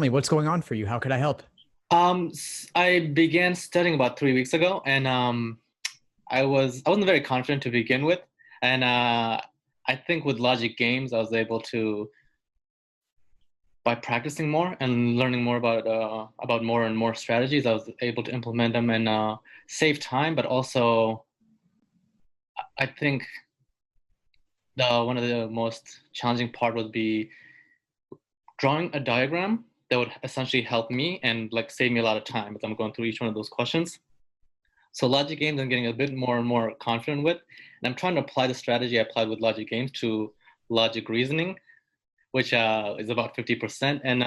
Certainly. What's going on for you? How could I help? I began studying about 3 weeks ago, and I wasn't very confident to begin with, and I think with logic games, I was able to, by practicing more and learning more about more and more strategies, I was able to implement them and save time. But also, I think the one of the most challenging part would be drawing a diagram that would essentially help me and like save me a lot of time as I'm going through each one of those questions. So logic games I'm getting a bit more and more confident with. And I'm trying to apply the strategy I applied with logic games to logic reasoning, which is about 50%. And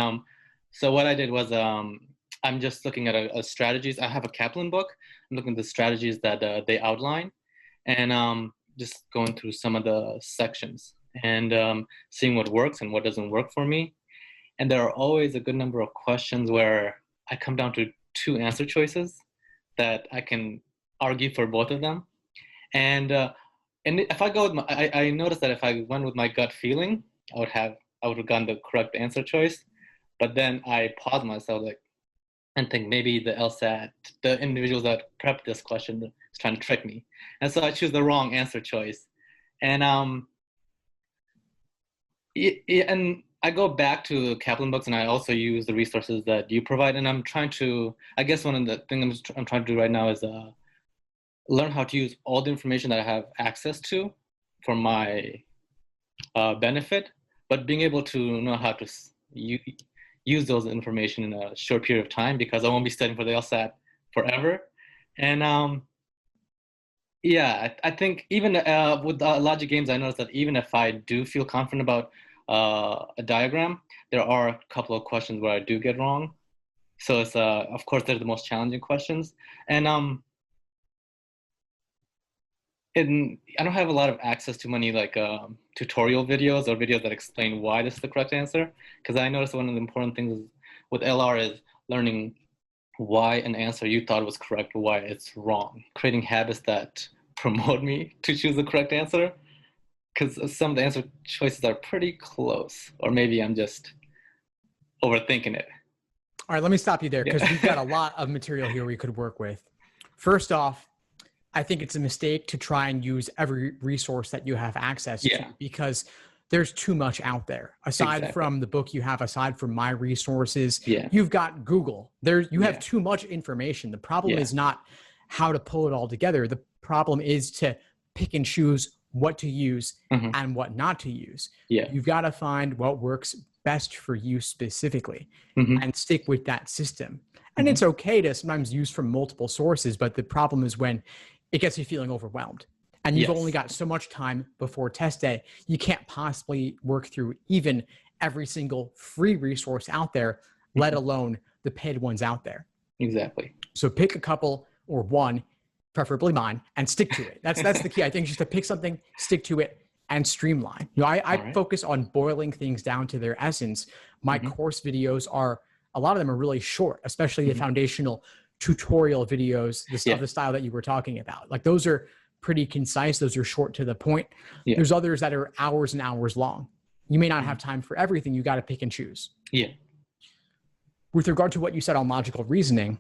so what I did was I'm just looking at a strategies. I have a Kaplan book. I'm looking at the strategies that they outline and just going through some of the sections and seeing what works and what doesn't work for me. And there are always a good number of questions where I come down to two answer choices that I can argue for both of them. And if I go with I noticed that if I went with my gut feeling, I would have gotten the correct answer choice. But then I pause myself like and think maybe the LSAT, the individuals that prepped this question is trying to trick me. And so I choose the wrong answer choice. And and I go back to Kaplan books and I also use the resources that you provide. And I'm trying to, I guess one of the things I'm trying to do right now is learn how to use all the information that I have access to for my benefit, but being able to know how to use those information in a short period of time because I won't be studying for the LSAT forever. And yeah, I think even with logic games, I noticed that even if I do feel confident about a diagram, there are a couple of questions where I do get wrong. So it's of course they're the most challenging questions, and I don't have a lot of access to many like tutorial videos or videos that explain why this is the correct answer. Because I noticed one of the important things with LR is learning why an answer you thought was correct, why it's wrong. Creating habits that promote me to choose the correct answer. Because some of the answer choices are pretty close, or maybe I'm just overthinking it. All right, let me stop you there because we've got a Yeah. lot of material here we could work with. First off, I think it's a mistake to try and use every resource that you have access to Yeah, because there's too much out there. Aside exactly. from the book you have, aside from my resources, Yeah, you've got Google. You have yeah, too much information. The problem yeah, is not how to pull it all together. The problem is to pick and choose what to use hmm, and what not to use. yeah, You've got to find what works best for you specifically hmm, and stick with that system. And hmm, it's okay to sometimes use from multiple sources, but the problem is when it gets you feeling overwhelmed and you've only yes, got so much time before test day, you can't possibly work through even every single free resource out there, let hmm, alone the paid ones out there. exactly. So pick a couple or one, preferably mine, and stick to it. That's the key. I think just to pick something, stick to it, and streamline. I All right. focus on boiling things down to their essence. My Hmm, course videos are a lot of them are really short, especially the hmm, foundational tutorial videos, of yeah, the style that you were talking about. Like those are pretty concise. Those are short to the point. yeah, There's others that are hours and hours long. You may not have hmm, time for everything. You got to pick and choose. yeah, With regard to what you said on logical reasoning,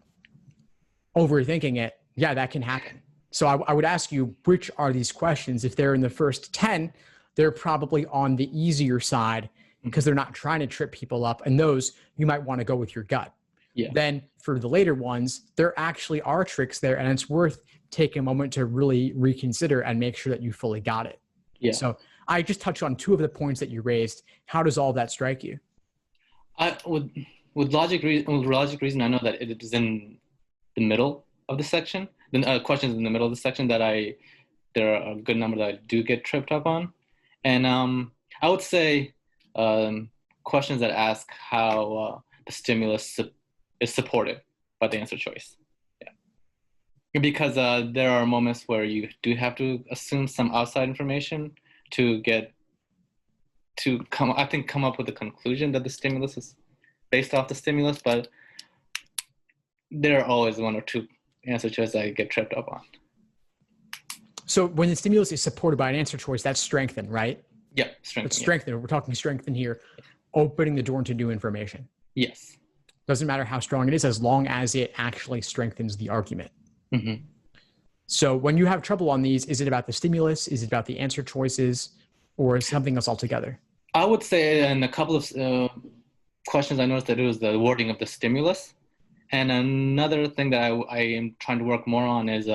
overthinking it, yeah, that can happen. So I would ask you, which are these questions? If they're in the first 10, they're probably on the easier side hmm, because they're not trying to trip people up. And those, you might want to go with your gut. yeah, Then for the later ones, there actually are tricks there, and it's worth taking a moment to really reconsider and make sure that you fully got it. yeah. So I just touched on two of the points that you raised. How does all that strike you? I with logic reason, I know that it is in the middle of the section. The questions in the middle of the section that there are a good number that I do get tripped up on, and I would say questions that ask how the is supported by the answer choice. Yeah, because there are moments where you do have to assume some outside information to get to come up with the conclusion that the stimulus is based off the stimulus, but there are always one or two answer choices I get tripped up on. So when the stimulus is supported by an answer choice, that's strengthened, right? Yeah, It's strength. Yeah. strengthened. We're talking strengthen here, opening the door into new information. Yes. Doesn't matter how strong it is, as long as it actually strengthens the argument. Mm-hmm. So when you have trouble on these, is it about the stimulus? Is it about the answer choices? Or is something else altogether? I would say in a couple of questions, I noticed that it was the wording of the stimulus. And another thing that I am trying to work more on is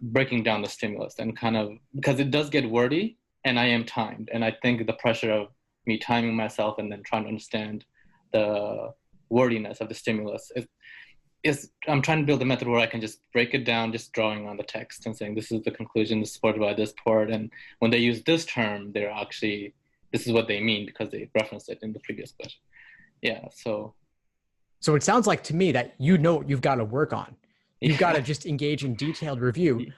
breaking down the stimulus and kind of, because it does get wordy and I am timed. And I think the pressure of me timing myself and then trying to understand the wordiness of the stimulus is I'm trying to build a method where I can just break it down, just drawing on the text and saying, this is the conclusion, this is supported by this part. And when they use this term, they're actually, this is what they mean because they referenced it in the previous question. Yeah, so it sounds like to me that you know what you've got to work on. You've got to just engage in detailed review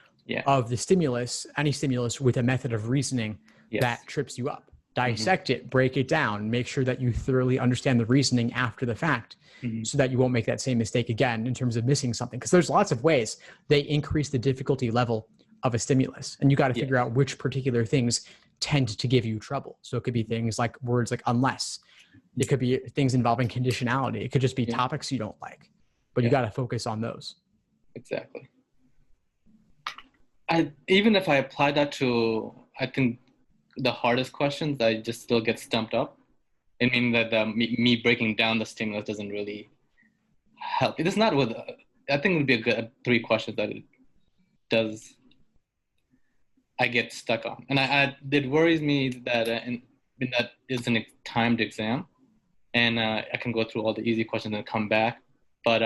of the stimulus, any stimulus, with a method of reasoning that trips you up. Dissect it, break it down, make sure that you thoroughly understand the reasoning after the fact so that you won't make that same mistake again in terms of missing something. Because there's lots of ways they increase the difficulty level of a stimulus. And you got to figure out which particular things tend to give you trouble. So it could be things like words like unless. It could be things involving conditionality. It could just be topics you don't like. But you got to focus on those. Exactly. Even if I apply that to, I think, the hardest questions, I just still get stumped up. I mean that me breaking down the stimulus doesn't really help. It is not with, I think it would be a good 3 questions that it does, I get stuck on. And it worries me that that is a timed exam and I can go through all the easy questions and come back. But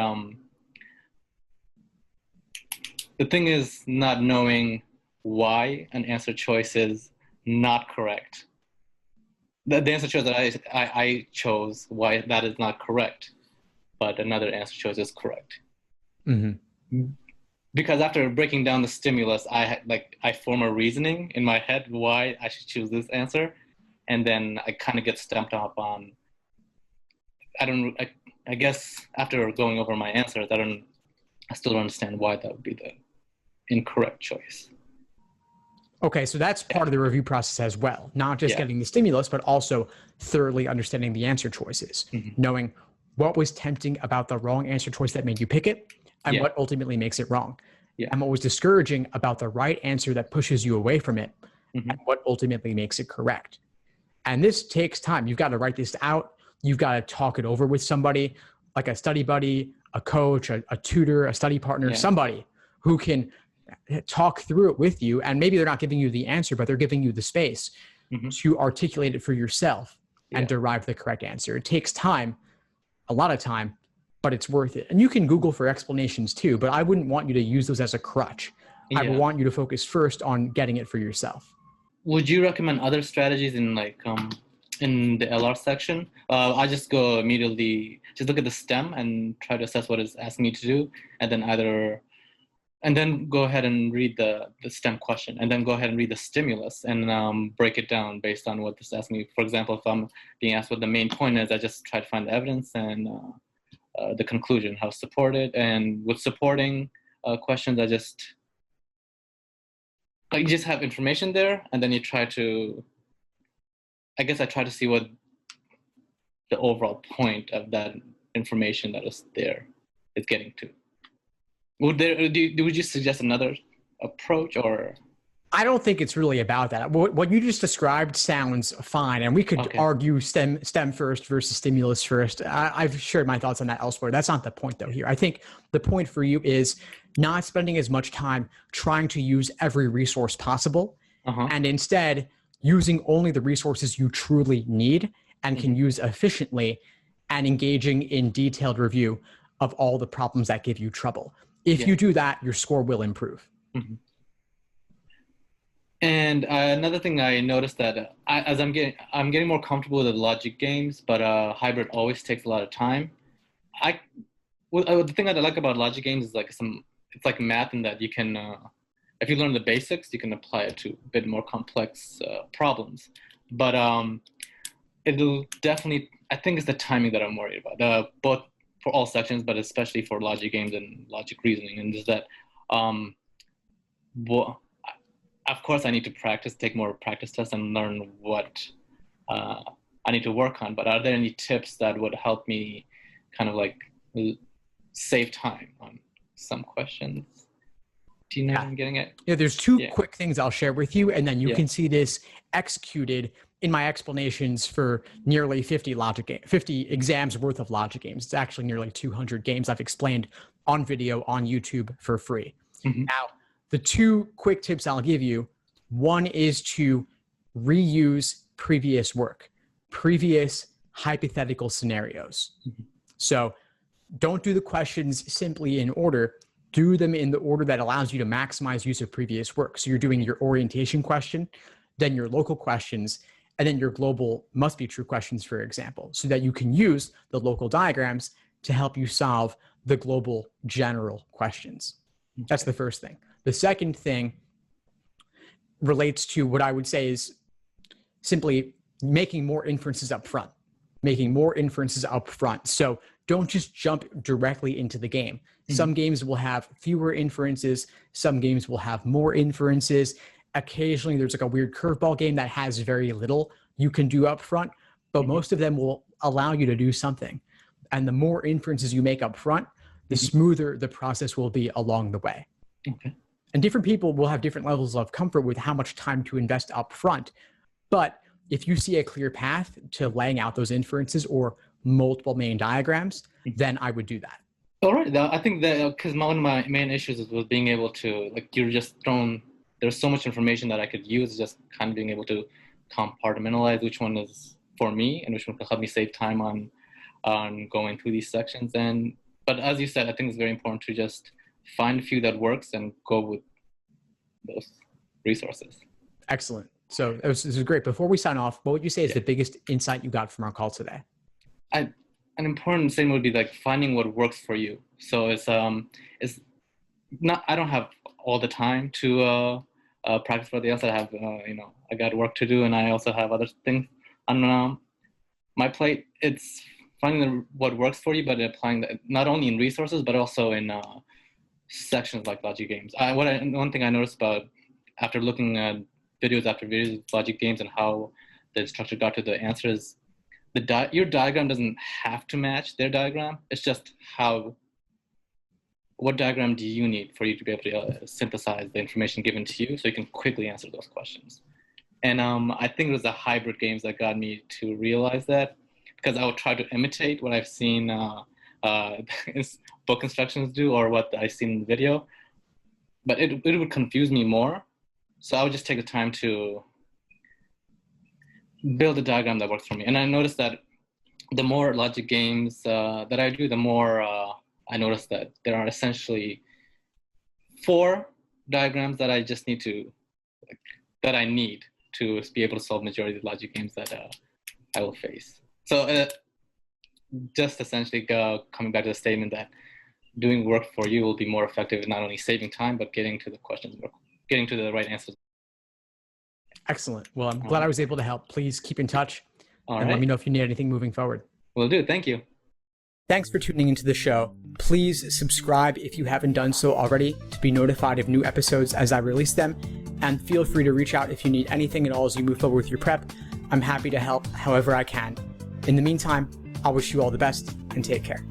the thing is not knowing why an answer choice is not correct. The answer choice that I chose, why that is not correct, but another answer choice is correct. Mm-hmm. Because after breaking down the stimulus, I form a reasoning in my head why I should choose this answer, and then I kind of get stumped up on. I guess after going over my answers, I still don't understand why that would be the incorrect choice. Okay, so that's part of the review process as well. Not just getting the stimulus, but also thoroughly understanding the answer choices, knowing what was tempting about the wrong answer choice that made you pick it, and what ultimately makes it wrong. And what was discouraging about the right answer that pushes you away from it, and what ultimately makes it correct. And this takes time. You've got to write this out. You've got to talk it over with somebody, like a study buddy, a coach, a tutor, a study partner, somebody who can talk through it with you. And maybe they're not giving you the answer, but they're giving you the space to articulate it for yourself and derive the correct answer. It takes time, a lot of time, but it's worth it. And you can Google for explanations too, but I wouldn't want you to use those as a crutch. I would want you to focus first on getting it for yourself. Would you recommend other strategies in in the LR section? I just go immediately, just look at the STEM and try to assess what it's asking me to do, and then go ahead and read the STEM question, and then go ahead and read the stimulus and break it down based on what this is asking me. For example, if I'm being asked what the main point is, I just try to find the evidence and the conclusion, how supported. And with supporting questions, I just have information there, and then you try to, I try to see what the overall point of that information that is there is getting to. Would you suggest another approach, or? I don't think it's really about that. What you just described sounds fine, and we could argue STEM first versus stimulus first. I've shared my thoughts on that elsewhere. That's not the point, though, here. I think the point for you is not spending as much time trying to use every resource possible, and instead using only the resources you truly need and can use efficiently, and engaging in detailed review of all the problems that give you trouble. If you do that, your score will improve. And another thing I noticed that I'm getting more comfortable with the logic games, but hybrid always takes a lot of time. The thing that I like about logic games is it's like math in that you can, if you learn the basics, you can apply it to a bit more complex problems. But it'll definitely, I think it's the timing that I'm worried about, both for all sections, but especially for logic games and logic reasoning. And just that, of course, I need to take more practice tests and learn what I need to work on. But are there any tips that would help me kind of like save time on some questions. Do you know what I'm getting at? Yeah, there's two quick things I'll share with you, and then you can see this executed in my explanations for nearly 50 exams worth of logic games. It's actually nearly 200 games I've explained on video on YouTube for free. Now, the two quick tips I'll give you, one is to reuse previous work, previous hypothetical scenarios. So don't do the questions simply in order. Do them in the order that allows you to maximize use of previous work. So you're doing your orientation question, then your local questions, and then your global must be true questions, for example, so that you can use the local diagrams to help you solve the global general questions. That's the first thing. The second thing relates to what I would say is simply making more inferences up front, So don't just jump directly into the game. Some games will have fewer inferences. Some games will have more inferences. Occasionally there's like a weird curveball game that has very little you can do up front, but most of them will allow you to do something. And the more inferences you make up front, the smoother the process will be along the way. And different people will have different levels of comfort with how much time to invest up front. But if you see a clear path to laying out those inferences or multiple main diagrams, then I would do that. All right. I think that because one of my main issues was being able to, like, you're just thrown, there's so much information that I could use, just kind of being able to compartmentalize which one is for me and which one can help me save time on going through these sections. But as you said, I think it's very important to just find a few that works and go with those resources. Excellent. So this is great. Before we sign off, what would you say is the biggest insight you got from our call today? An important thing would be like finding what works for you. So it's not, I don't have all the time to practice for the LSAT. I have, I got work to do, and I also have other things on my plate. It's finding what works for you, but applying that not only in resources, but also in sections like logic games. One thing I noticed about after looking at videos after videos of logic games and how the instructor got to the answers, your diagram doesn't have to match their diagram. It's just what diagram do you need for you to be able to synthesize the information given to you so you can quickly answer those questions. And I think it was the hybrid games that got me to realize that, because I would try to imitate what I've seen book instructions do or what I've seen in the video, but it would confuse me more. So I would just take the time to build a diagram that works for me. And I noticed that the more logic games that I do, the more I noticed that there are essentially 4 diagrams that I just need to, that I need to be able to solve majority of the logic games that I will face. So just essentially coming back to the statement that doing work for you will be more effective in not only saving time, but getting to the questions, getting to the right answers. Excellent. Well, I'm glad I was able to help. Please keep in touch and let me know if you need anything moving forward. Will do. Thank you. Thanks for tuning into the show. Please subscribe if you haven't done so already to be notified of new episodes as I release them. And feel free to reach out if you need anything at all as you move forward with your prep. I'm happy to help however I can. In the meantime, I'll wish you all the best and take care.